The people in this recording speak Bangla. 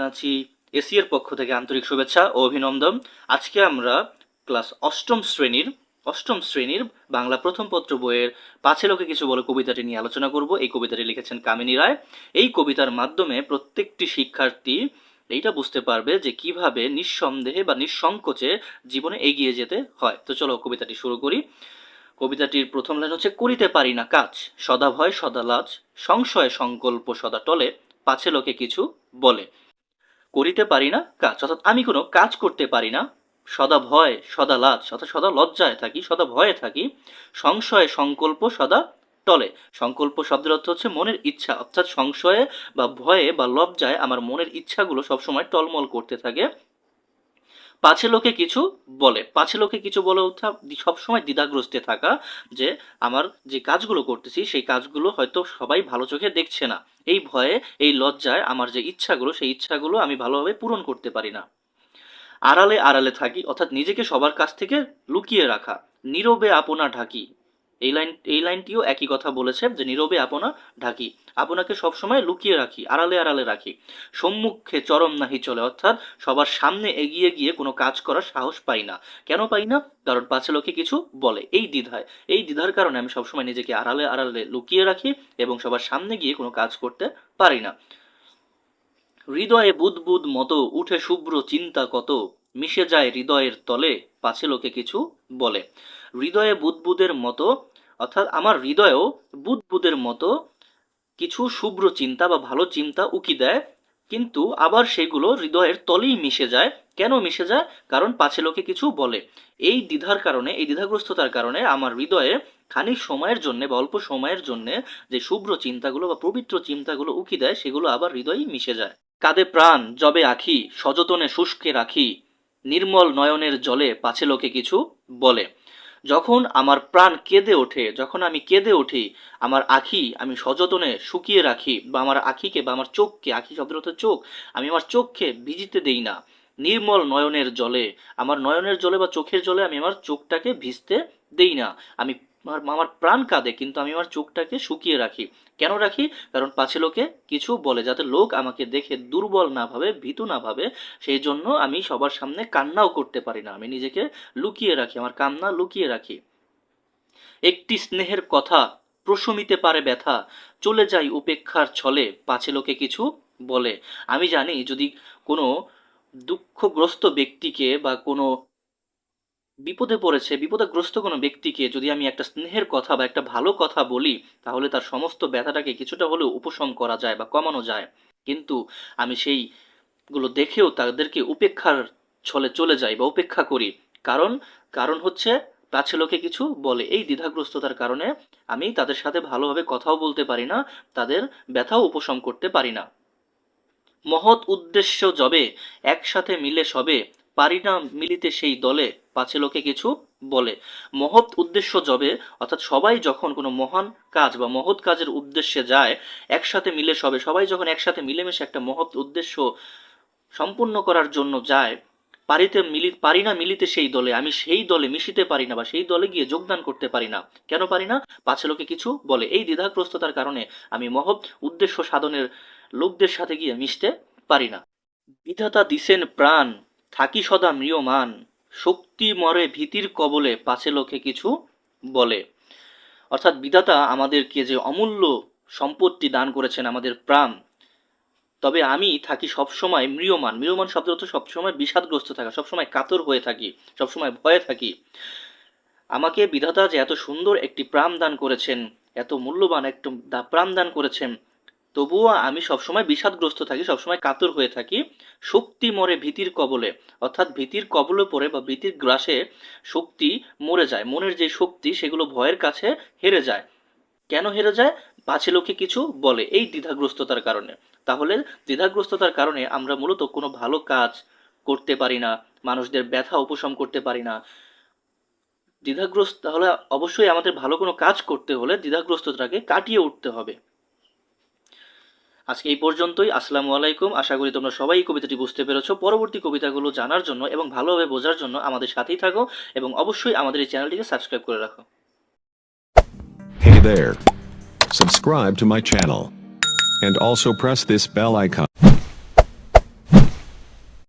আছি এসি এর পক্ষ থেকে আন্তরিক শুভেচ্ছা ও অভিনন্দন। আজকে আমরা ক্লাস অষ্টম শ্রেণীর বাংলা প্রথম পত্র বইয়ের পাছে লোকে কিছু বলে কবিতাটি নিয়ে আলোচনা করব। এই কবিতাটি লিখেছেন কামিনী রায়। এই কবিতার মাধ্যমে প্রত্যেকটি শিক্ষার্থী এইটা বুঝতে পারবে যে কিভাবে নিঃসন্দেহে বা নিঃসংকোচে জীবনে এগিয়ে যেতে হয়। তো চলো কবিতাটি শুরু করি। কবিতাটির প্রথম লাইন হচ্ছে, করিতে পারি না কাজ, সদা ভয় সদা লাজ, সংশয় সংকল্প সদা টলে, পাছে লোকে কিছু বলে। করিতে পারি না কাজ, অর্থাৎ আমি কোনো কাজ করতে পারি না। সদা ভয় সদা লাজ, অর্থাৎ সদা লজ্জায় থাকি, সদা ভয়ে থাকি। সংশয়ে সংকল্প সদা টলে। সংকল্প শব্দের অর্থ হচ্ছে মনের ইচ্ছা, অর্থাৎ সংশয়ে বা ভয়ে বা লজ্জায় আমার মনের ইচ্ছাগুলো সবসময় টলমল করতে থাকে। পাছে লোকে কিছু বলে, পাছে লোকে কিছু বলে অর্থাৎ সবসময় দ্বিধাগ্রস্তে থাকা, যে আমার যে কাজগুলো করতেছি সেই কাজগুলো হয়তো সবাই ভালো চোখে দেখছে না। এই ভয়ে, এই লজ্জায় আমার যে ইচ্ছাগুলো সেই ইচ্ছাগুলো আমি ভালোভাবে পূরণ করতে পারি না। আড়ালে আড়ালে থাকি, অর্থাৎ নিজেকে সবার কাছ থেকে লুকিয়ে রাখা। নীরবে আপনা ঢাকি, এই লাইনটিও একই কথা বলেছে, যে নীরবে আপনা ঢাকি, আপনাকে সবসময় লুকিয়ে রাখি, আড়ালে আড়ালে রাখি। সম্মুখে চরম নাহি চলে, অর্থাৎ সবার সামনে এগিয়ে গিয়ে কোনো কাজ করার সাহস পাই না। কেন পাই না? কারণ পাছে লোকে কিছু বলে। এই দ্বিধার কারণে আমি সবসময় নিজেকে আড়ালে আড়ালে লুকিয়ে রাখি এবং সবার সামনে গিয়ে কোনো কাজ করতে পারি না। হৃদয়ে বুদবুদ মতো উঠে শুভ্র চিন্তা কত, মিশে যায় হৃদয়ের তলে, পাছে লোকে কিছু বলে। হৃদয়ে বুদবুদের মতো, অর্থাৎ আমার হৃদয়েও বুদবুদের মতো কিছু শুভ্র চিন্তা বা ভালো চিন্তা উকি দেয়, কিন্তু আবার সেগুলো হৃদয়ের তলেই মিশে যায়। কেন মিশে যায়? কারণ পাছে লোকে কিছু বলে। এই দ্বিধার কারণে, এই দ্বিধাগ্রস্ততার কারণে আমার হৃদয়ে খানিক সময়ের জন্য বা অল্প সময়ের জন্য যে শুভ্র চিন্তাগুলো বা পবিত্র চিন্তাগুলো উকি দেয় সেগুলো আবার হৃদয়েই মিশে যায়। কাঁদে প্রাণ যবে আখি, সযতনে শুষ্কে রাখি, নির্মল নয়নের জলে, পাছে লোকে কিছু বলে। যখন আমার প্রাণ কেঁদে ওঠে, যখন আমি কেঁদে উঠি, আমার আখি আমি সযতনে শুকিয়ে রাখি, বা আমার আখিকে বা আমার চোখকে, আখি শব্দের অর্থ চোখ, আমি আমার চোখকে ভিজিতে দেই না। নির্মল নয়নের জলে, আমার নয়নের জলে বা চোখের জলে আমি আমার চোখটাকে ভিজতে দেই না। আমি আমার প্রাণ কাঁদে, কিন্তু আমি আমার চোখটাকে শুকিয়ে রাখি। কেন রাখি? কারণ পাছে লোকে কিছু বলে, যাতে লোক আমাকে দেখে দুর্বল না ভাবে, ভীতু না ভাবে। সেই জন্য আমি সবার সামনে কান্নাও করতে পারি না, আমি নিজেকে লুকিয়ে রাখি, আমার কান্না লুকিয়ে রাখি। একটি স্নেহের কথা প্রশমিতে পারে ব্যথা, চলে যাই উপেক্ষার ছলে, পাছে লোকে কিছু বলে। আমি জানি যদি কোনো দুঃখগ্রস্ত ব্যক্তিকে বা কোনো বিপদে পড়েছে, বিপদগ্রস্ত কোনো ব্যক্তিকে যদি আমি একটা স্নেহের কথা বা একটা ভালো কথা বলি, তাহলে তার সমস্ত ব্যথাটাকে কিছুটা হলেও উপশম করা যায় বা কমানো যায়। কিন্তু আমি সেইগুলো দেখেও তাদেরকে উপেক্ষার ছলে চলে যাই বা উপেক্ষা করি। কারণ কারণ হচ্ছে পাছে লোকে কিছু বলে। এই দ্বিধাগ্রস্ততার কারণে আমি তাদের সাথে ভালোভাবে কথাও বলতে পারি না, তাদের ব্যথাও উপশম করতে পারি না। মহৎ উদ্দেশ্য যবে একসাথে মিলে সবে, পারি না মিলিতে সেই দলে, পাছে লোকে কিছু বলে। মহৎ উদ্দেশ্য যবে, অর্থাৎ সবাই যখন কোনো মহান কাজ বা মহৎ কাজের উদ্দেশ্যে যায়, একসাথে মিলে সবে, সবাই যখন একসাথে মিলেমিশে একটা মহৎ উদ্দেশ্য সম্পূর্ণ করার জন্য যায়, পারি না মিলিতে সেই দলে, আমি সেই দলে মিশিতে পারি না বা সেই দলে গিয়ে যোগদান করতে পারি না। কেন পারি না? পাছে লোকে কিছু বলে। এই দ্বিধাগ্রস্ততার কারণে আমি মহৎ উদ্দেশ্য সাধনের লোকদের সাথে গিয়ে মিশতে পারি না। বিধাতা দিছেন প্রাণ, থাকি সদা ম্রিয়মান, শক্তি মরে ভীতির কবলে, পাছে লোকে কিছু বলে। অর্থাৎ বিধাতা আমাদেরকে যে অমূল্য সম্পত্তি দান করেছেন, আমাদের প্রাণ, তবে আমি থাকি সবসময় ম্রিয়মান। ম্রিয়মান শব্দের অর্থ সবসময় বিষাদগ্রস্ত থাকা, সবসময় কাতর হয়ে থাকি, সবসময় ভয়ে থাকি। আমাকে বিধাতা যে এত সুন্দর একটি প্রাণ দান করেছেন, এত মূল্যবান একটু প্রাণ দান করেছেন, তবুও আমি সবসময় বিষাদগ্রস্ত থাকি, সবসময় কাতর হয়ে থাকি। শক্তি মরে ভীতির কবলে, অর্থাৎ ভীতির কবলে পড়ে বা ভীতির গ্রাসে শক্তি মরে যায়। মনের যে শক্তি সেগুলো ভয়ের কাছে হেরে যায়। কেন হেরে যায়? পাছে লোকে কিছু বলে, এই দ্বিধাগ্রস্ততার কারণে। তাহলে দ্বিধাগ্রস্ততার কারণে আমরা মূলত কোনো ভালো কাজ করতে পারি না, মানুষদের ব্যথা উপশম করতে পারি না। দ্বিধাগ্রস্ত, তাহলে অবশ্যই আমাদের ভালো কোনো কাজ করতে হলে দ্বিধাগ্রস্ততাকে কাটিয়ে উঠতে হবে। আজকে এই পর্যন্তই। আসসালামু আলাইকুম। আশা করি তোমরা সবাই কবিতাটি বুঝতে পেরেছো। পরবর্তী কবিতাগুলো জানার জন্য এবং ভালোভাবে বোঝার জন্য আমাদের সাথেই থাকো এবং অবশ্যই আমাদের এই চ্যানেলটিকে সাবস্ক্রাইব করে রাখো। Hey there. Subscribe to my channel. And also press this bell icon.